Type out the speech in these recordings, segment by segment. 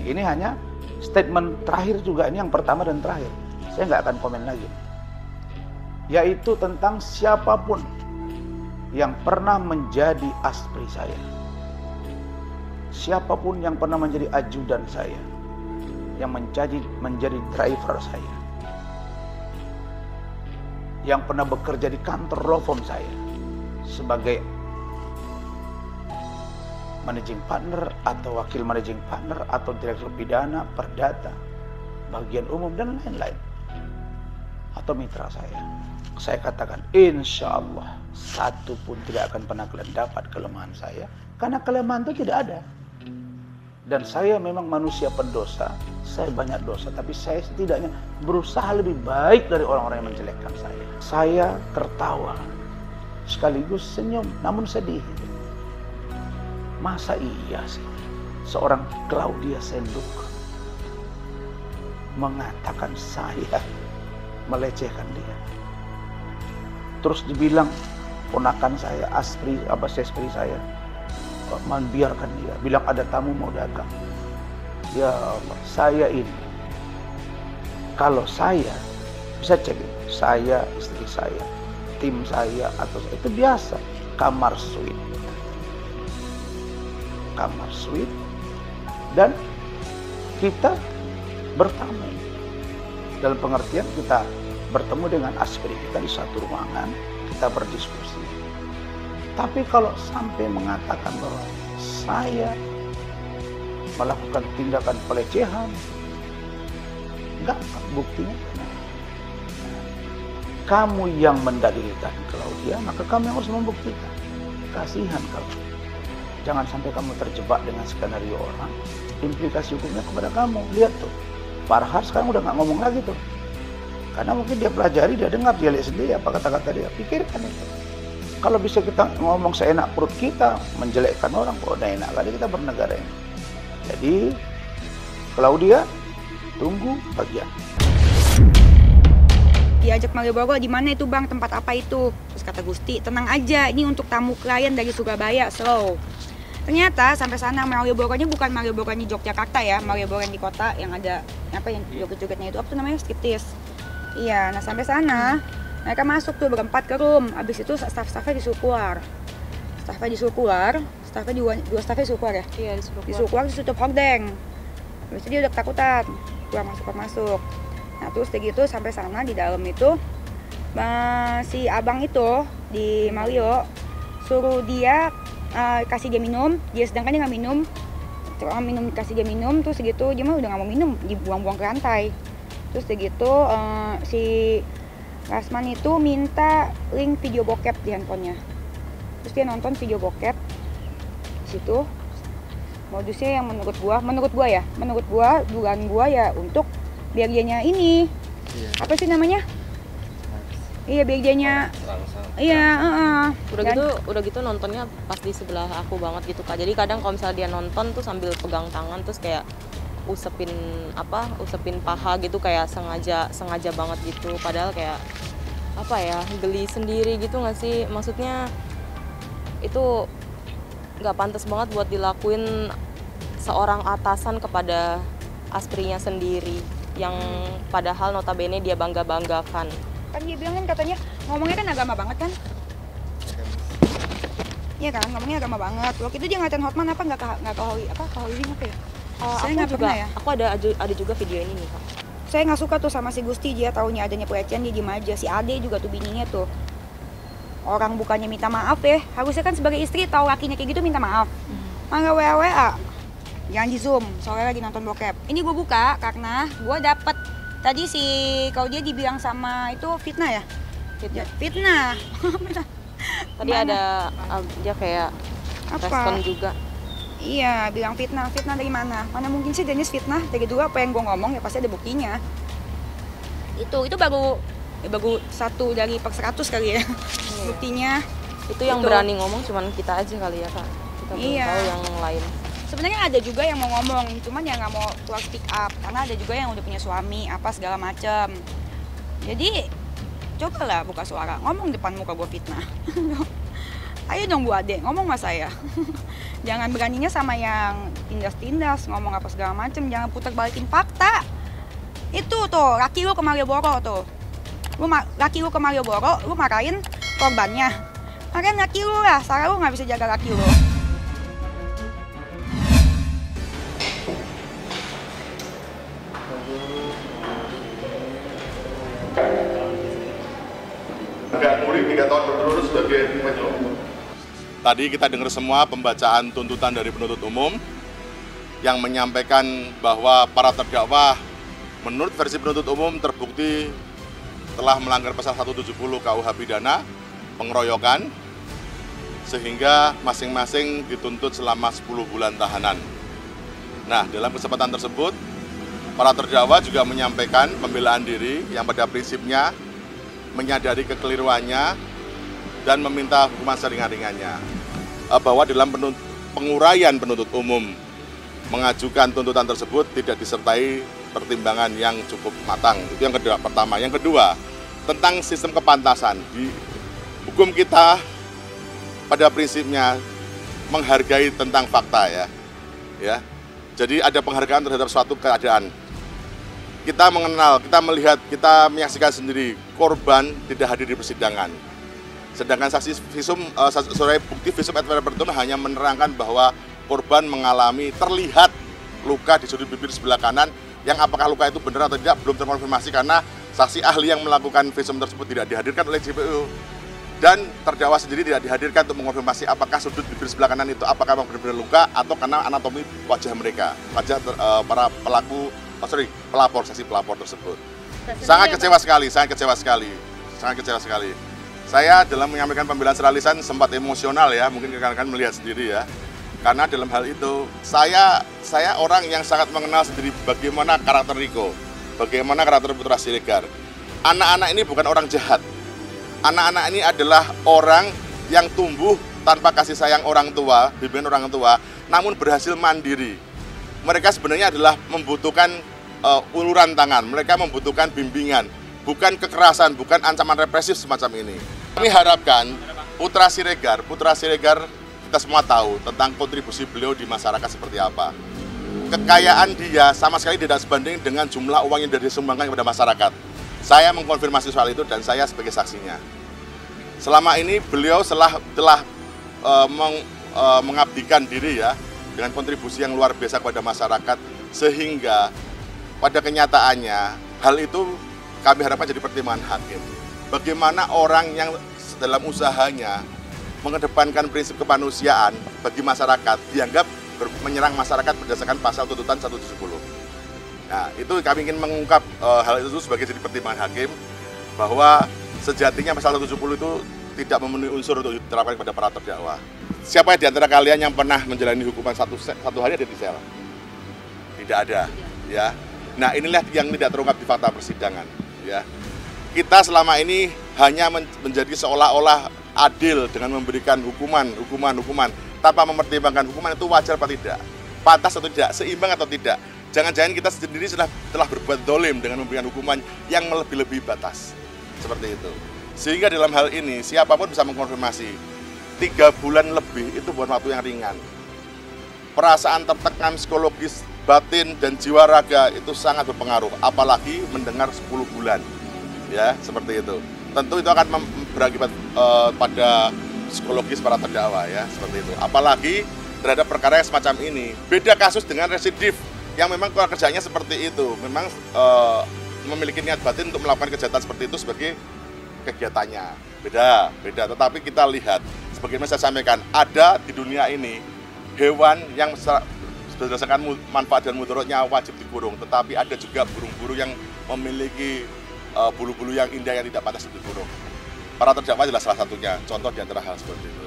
Ini hanya statement terakhir juga, ini yang pertama dan terakhir. Saya nggak akan komen lagi. Yaitu tentang siapapun yang pernah menjadi aspri saya. Siapapun yang pernah menjadi ajudan saya. Yang menjadi driver saya. Yang pernah bekerja di kantor law firm saya. Sebagai managing partner atau wakil managing partner atau direktur pidana, perdata, bagian umum dan lain-lain, atau mitra saya katakan insya Allah satu pun tidak akan pernah kalian dapat kelemahan saya, karena kelemahan itu tidak ada. Dan saya memang manusia pendosa, saya banyak dosa, tapi saya setidaknya berusaha lebih baik dari orang-orang yang menjelekkan saya. Saya tertawa sekaligus senyum, namun sedih. Masa iya sih seorang Claudia Senduk mengatakan saya melecehkan dia, terus dibilang ponakan saya, aspri saya membiarkan dia, bilang ada tamu mau datang. Ya Allah, saya ini kalau saya bisa cek, saya, istri saya, tim saya, atau itu biasa kamar suite dan kita bertamu dalam pengertian kita bertemu dengan aspri kita di satu ruangan, kita berdiskusi. Tapi kalau sampai mengatakan bahwa saya melakukan tindakan pelecehan, enggak, buktinya kamu yang mendalilkan Claudia, maka kamu yang harus membuktikan. Kasihan kamu. Jangan sampai kamu terjebak dengan skenario orang. Implikasi hukumnya kepada kamu. Lihat tuh, Farhad sekarang udah nggak ngomong lagi tuh. Karena mungkin dia pelajari, dia dengar, dia lihat sendiri apa kata-kata dia. Pikirkan itu. Kalau bisa kita ngomong seenak perut kita, menjelekkan orang, kok udah enak kali kita bernegara ini. Jadi, Claudia, tunggu bagian. Diajak Malioboro, di mana itu bang, tempat apa itu? Terus kata Gusti, tenang aja, ini untuk tamu klien dari Surabaya, slow. Ternyata sampai sana Malioboro-nya bukan Malioboro-nya Yogyakarta ya, Malioboro yang di kota yang ada apa yang joget-jogetnya itu, apa tuh namanya, striptease. Iya, nah sampai sana mereka masuk tuh berempat ke room. Abis itu staff-staffnya disuruh keluar. Dua staffnya disuruh keluar ya? Iya, disuruh keluar, ditutup hordeng. Habis itu dia udah ketakutan, keluar masuk. Nah terus kayak gitu sampai sana di dalam itu si abang itu di Malio suruh dia kasih dia minum, dia sedangkan dia nggak minum, kasih dia minum, terus segitu dia mah udah nggak mau minum, dibuang-buang ke lantai. Terus segitu si Rasman itu minta link video bokep di handphonenya, terus dia nonton video bokep di situ. Modusnya yang menurut gua dugaan gua ya untuk biar dianya ini apa sih namanya? Iya, biar dianya udah gitu nontonnya pas di sebelah aku banget gitu Kak. Jadi kadang kalau misalnya dia nonton tuh sambil pegang tangan terus kayak usepin paha gitu, kayak sengaja banget gitu. Padahal kayak apa ya, geli sendiri gitu nggak sih? Maksudnya itu nggak pantas banget buat dilakuin seorang atasan kepada asprinya sendiri, yang padahal notabene dia bangga-banggakan. Kan dia bilang kan katanya ngomongnya kan agama banget kan? Iya kan, ngomongnya agama banget. Waktu itu dia ngatain Hotman apa nggak ke Hollywood apa ya? Saya nggak pernah ya. Aku ada juga video ini nih Kak. Saya nggak suka tuh sama si Gusti, dia taunya adanya pelecehan dia diem aja. Si Ade juga tuh bininya tuh. Orang bukannya minta maaf ya, harusnya kan sebagai istri tahu lakinya kayak gitu minta maaf. Malah WA. Jangan di Zoom, soalnya lagi nonton bokep. Ini gue buka karena gue dapet tadi kalau dia dibilang sama itu fitnah ya? Fitnah. Tadi ada dia kayak apa? Respon juga. Iya, bilang fitnah dari mana? Mana mungkin sih Dennis fitnah? Dari dulu apa yang gue ngomong ya pasti ada buktinya. Itu baru satu dari per 100 kali ya. Buktinya. Itu yang berani ngomong cuman kita aja kali ya Kak. Kita belum tahu yang lain. Sebenarnya ada juga yang mau ngomong, cuman ya nggak mau keluar speak up karena ada juga yang udah punya suami apa segala macem. Jadi cobalah buka suara, ngomong depan muka gue fitnah. Ayo dong Bu Ade, ngomong sama saya. Jangan beraninya sama yang tindas-tindas, ngomong apa segala macem, jangan putar balikin fakta. Itu tuh, laki lu ke Malioboro tuh. Laki lu ke Malioboro, lu marahin korbannya. Marahin laki lu lah, salah lu nggak bisa jaga laki lu. Agak murid 3 tahun berturut-turut sebagai penyelenggaraan. Tadi kita dengar semua pembacaan tuntutan dari penuntut umum yang menyampaikan bahwa para terdakwa menurut versi penuntut umum terbukti telah melanggar pasal 170 KUH pidana pengeroyokan sehingga masing-masing dituntut selama 10 bulan tahanan. Nah, dalam kesempatan tersebut para terdakwa juga menyampaikan pembelaan diri yang pada prinsipnya menyadari kekeliruannya dan meminta hukuman seringan-ringannya. Bahwa dalam penguraian penuntut umum mengajukan tuntutan tersebut tidak disertai pertimbangan yang cukup matang. Itu yang kedua, pertama. Yang kedua, tentang sistem kepantasan. Di hukum kita pada prinsipnya menghargai tentang fakta ya. Jadi ada penghargaan terhadap suatu keadaan. Kita mengenal, kita melihat, kita menyaksikan sendiri korban tidak hadir di persidangan. Sedangkan saksi visum, bukti visum et repertum hanya menerangkan bahwa korban mengalami terlihat luka di sudut bibir sebelah kanan, yang apakah luka itu benar atau tidak belum terkonfirmasi karena saksi ahli yang melakukan visum tersebut tidak dihadirkan oleh JPU dan terdakwa sendiri tidak dihadirkan untuk mengonfirmasi apakah sudut bibir sebelah kanan itu apakah memang benar-benar luka atau karena anatomi wajah mereka, wajah para pelapor, saksi pelapor tersebut. Sangat kecewa sekali. Saya dalam menyampaikan pembelaan secara lisan sempat emosional ya, mungkin rekan-rekan melihat sendiri ya. Karena dalam hal itu saya orang yang sangat mengenal sendiri bagaimana karakter Riko, bagaimana karakter Putra Siregar. Anak-anak ini bukan orang jahat. Anak-anak ini adalah orang yang tumbuh tanpa kasih sayang orang tua, bimbingan orang tua, namun berhasil mandiri. Mereka sebenarnya adalah membutuhkan uluran tangan, mereka membutuhkan bimbingan, bukan kekerasan, bukan ancaman represif semacam ini. Kami harapkan Putra Siregar kita semua tahu tentang kontribusi beliau di masyarakat seperti apa. Kekayaan dia sama sekali tidak sebanding dengan jumlah uang yang disumbangkan kepada masyarakat. Saya mengkonfirmasi soal itu dan saya sebagai saksinya. Selama ini beliau telah mengabdikan diri ya dengan kontribusi yang luar biasa kepada masyarakat sehingga pada kenyataannya hal itu kami harapkan jadi pertimbangan hakim. Bagaimana orang yang dalam usahanya mengedepankan prinsip kemanusiaan bagi masyarakat dianggap menyerang masyarakat berdasarkan pasal tuntutan 170. Nah, itu kami ingin mengungkap hal itu sebagai jadi pertimbangan hakim bahwa sejatinya pasal 170 itu tidak memenuhi unsur untuk diterapkan kepada para terdakwa. Siapa di antara kalian yang pernah menjalani hukuman satu hari ada di sel? Tidak ada, ya. Nah, inilah yang tidak terungkap di fakta persidangan, ya. Kita selama ini hanya menjadi seolah-olah adil dengan memberikan hukuman tanpa mempertimbangkan hukuman itu wajar atau tidak, pantas atau tidak, seimbang atau tidak. Jangan-jangan kita sendiri telah berbuat dolim dengan memberikan hukuman yang melebihi batas, seperti itu. Sehingga dalam hal ini siapapun bisa mengkonfirmasi 3 bulan lebih itu bukan waktu yang ringan. Perasaan tertekan psikologis, batin dan jiwa raga itu sangat berpengaruh, apalagi mendengar 10 bulan. Ya, seperti itu. Tentu itu akan berakibat pada psikologis para terdakwa ya, seperti itu. Apalagi terhadap perkara yang semacam ini. Beda kasus dengan residif yang memang kerjanya seperti itu, memang memiliki niat batin untuk melakukan kejahatan seperti itu sebagai kegiatannya. Beda. Tetapi kita lihat, sebagaimana saya sampaikan, ada di dunia ini hewan yang berdasarkan manfaat dan mudaratnya wajib dikurung, tetapi ada juga burung-burung yang memiliki bulu-bulu yang indah yang tidak pantas dikurung. Para terdakwa adalah salah satunya, contoh di antara hal seperti itu.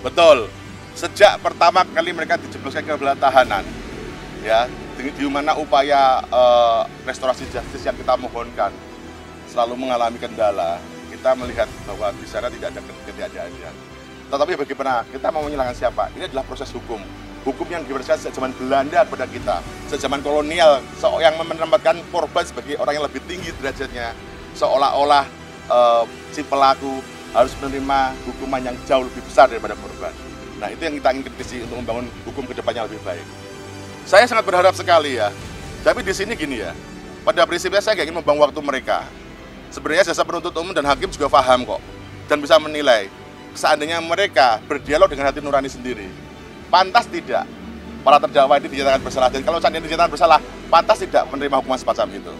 Betul, sejak pertama kali mereka dijebloskan ke dalam tahanan, ya, di mana upaya restorasi justice yang kita mohonkan selalu mengalami kendala, kita melihat bahwa di sana tidak ada ketiadaan. Tetapi bagaimana kita mau menyalahkan siapa? Ini adalah proses hukum yang diberikan sejak zaman Belanda kepada kita, sejak zaman kolonial, yang menempatkan korban sebagai orang yang lebih tinggi derajatnya, seolah-olah si pelaku harus menerima hukuman yang jauh lebih besar daripada korban. Nah, itu yang kita ingin kritisi untuk membangun hukum kedepannya lebih baik. Saya sangat berharap sekali ya, tapi di sini gini ya, pada prinsipnya saya nggak ingin membuang waktu mereka. Sebenarnya jasa penuntut umum dan hakim juga paham kok, dan bisa menilai, seandainya mereka berdialog dengan hati nurani sendiri, pantas tidak para terdakwa ini dinyatakan bersalah, dan kalau seandainya dinyatakan bersalah, pantas tidak menerima hukuman semacam itu.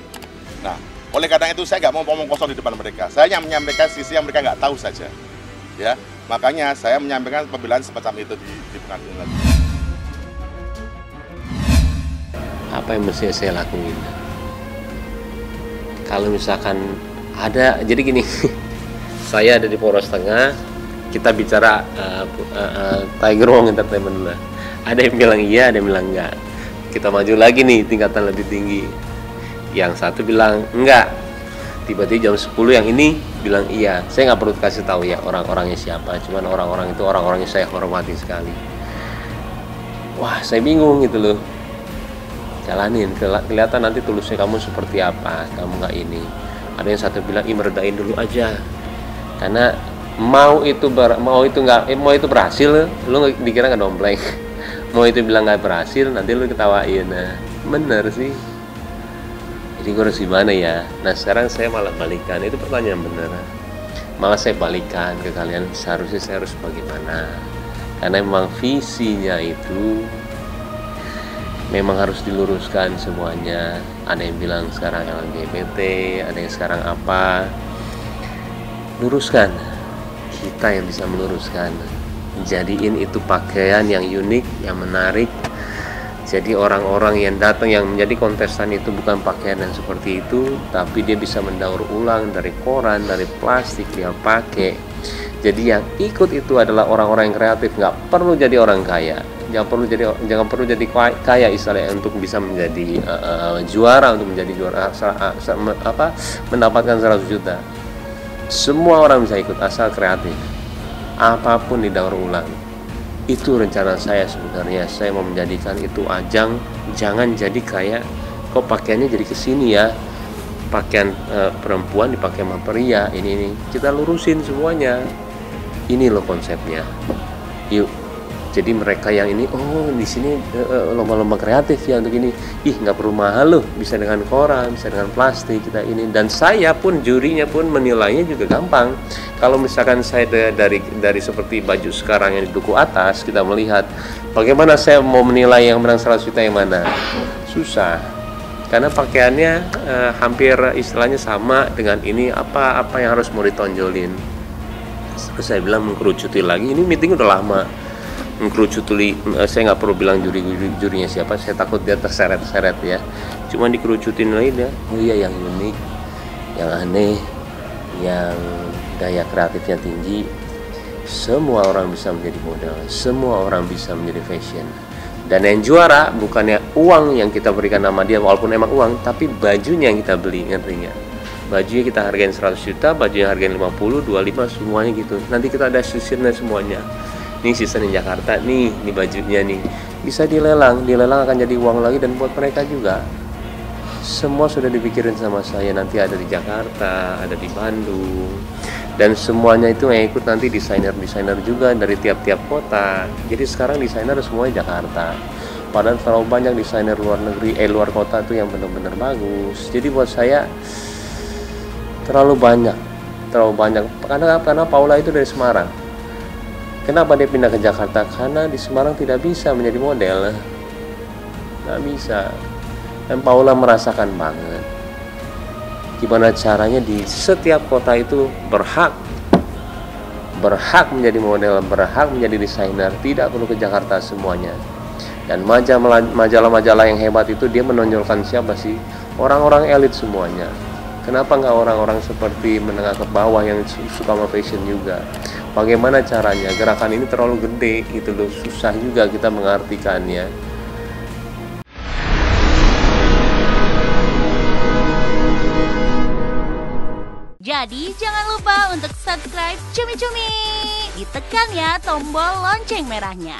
Nah, oleh karena itu saya nggak mau ngomong kosong di depan mereka, saya hanya menyampaikan sisi yang mereka nggak tahu saja. Ya, makanya saya menyampaikan pembelaan semacam itu di pengadilan. Apa yang mesti saya lakuin? Kalau misalkan ada, jadi gini, saya ada di Polres Tengah, kita bicara Tiger Wong Entertainment lah. Ada yang bilang iya, ada yang bilang enggak. Kita maju lagi nih, tingkatan lebih tinggi. Yang satu bilang enggak. Tiba-tiba jam 10 yang ini bilang iya. Saya nggak perlu kasih tahu ya orang-orangnya siapa. Cuman orang-orang itu orang-orangnya saya hormati sekali. Wah, saya bingung gitu loh. Jalanin, kelihatan nanti tulusnya kamu seperti apa. Kamu nggak ini. Ada yang satu bilang, meredain dulu aja. Karena mau itu berhasil, lu dikira nggak dompleng. Mau itu bilang nggak berhasil, nanti lu ketawain. Nah, bener sih. Jadi gue harus gimana ya? Nah, sekarang saya malah balikan. Itu pertanyaan bener. Malah saya balikan ke kalian, seharusnya saya harus bagaimana? Karena memang visinya itu memang harus diluruskan semuanya. Ada yang bilang sekarang LGBT, ada yang sekarang apa. Luruskan. Kita yang bisa meluruskan. Jadiin itu pakaian yang unik, yang menarik. Jadi orang-orang yang datang, yang menjadi kontestan itu bukan pakaian yang seperti itu, tapi dia bisa mendaur ulang dari koran, dari plastik dia pakai. Jadi yang ikut itu adalah orang-orang yang kreatif, nggak perlu jadi orang kaya, jangan perlu jadi kaya istilahnya untuk bisa menjadi juara, untuk menjadi juara mendapatkan 100 juta. Semua orang bisa ikut asal kreatif, apapun didaur ulang. Itu rencana saya sebenarnya. Saya mau menjadikan itu ajang, jangan jadi kayak kok pakaiannya jadi kesini ya, pakaian perempuan dipakai sama pria, ini kita lurusin semuanya. Ini loh konsepnya. Yuk, jadi mereka yang ini, oh di sini lomba-lomba kreatif ya untuk ini, nggak perlu mahal loh, bisa dengan koran, bisa dengan plastik kita ini. Dan saya pun jurinya pun menilainya juga gampang. Kalau misalkan saya dari seperti baju sekarang yang di duku atas, kita melihat bagaimana saya mau menilai yang menang 100 juta yang mana, susah. Karena pakaiannya hampir istilahnya sama dengan ini, apa yang harus mau ditonjolin. Terus saya bilang mengkerucuti lagi, ini meeting udah lama. Mengkerucuti, saya nggak perlu bilang jurinya siapa, saya takut dia terseret-seret ya. Cuma dikerucutin lagi dia, oh iya yang unik, yang aneh, yang daya kreatifnya tinggi. Semua orang bisa menjadi model, semua orang bisa menjadi fashion. Dan yang juara bukannya uang yang kita berikan nama dia, walaupun emang uang, tapi bajunya yang kita beli, ngerti nggak? Bajunya kita hargain 100 juta, bajunya hargain 50, 25, semuanya gitu. Nanti kita ada seasonnya semuanya. Ini season di Jakarta nih bajunya nih. Bisa dilelang akan jadi uang lagi dan buat mereka juga. Semua sudah dipikirin sama saya, nanti ada di Jakarta, ada di Bandung. Dan semuanya itu yang ikut nanti desainer juga dari tiap-tiap kota. Jadi sekarang desainer semuanya Jakarta. Padahal terlalu banyak desainer luar negeri, luar kota tuh yang benar-benar bagus. Jadi buat saya terlalu banyak. Karena Paula itu dari Semarang. Kenapa dia pindah ke Jakarta? Karena di Semarang tidak bisa menjadi model, nggak bisa. Dan Paula merasakan banget gimana caranya di setiap kota itu berhak menjadi model, berhak menjadi desainer, tidak perlu ke Jakarta semuanya. Dan majalah-majalah yang hebat itu dia menonjolkan siapa sih? Orang-orang elit semuanya. Kenapa nggak orang-orang seperti menengah ke bawah yang suka sama fashion juga? Bagaimana caranya? Gerakan ini terlalu gede gitu loh, susah juga kita mengartikannya. Jadi jangan lupa untuk subscribe Cumi Cumi. Ditekan ya tombol lonceng merahnya.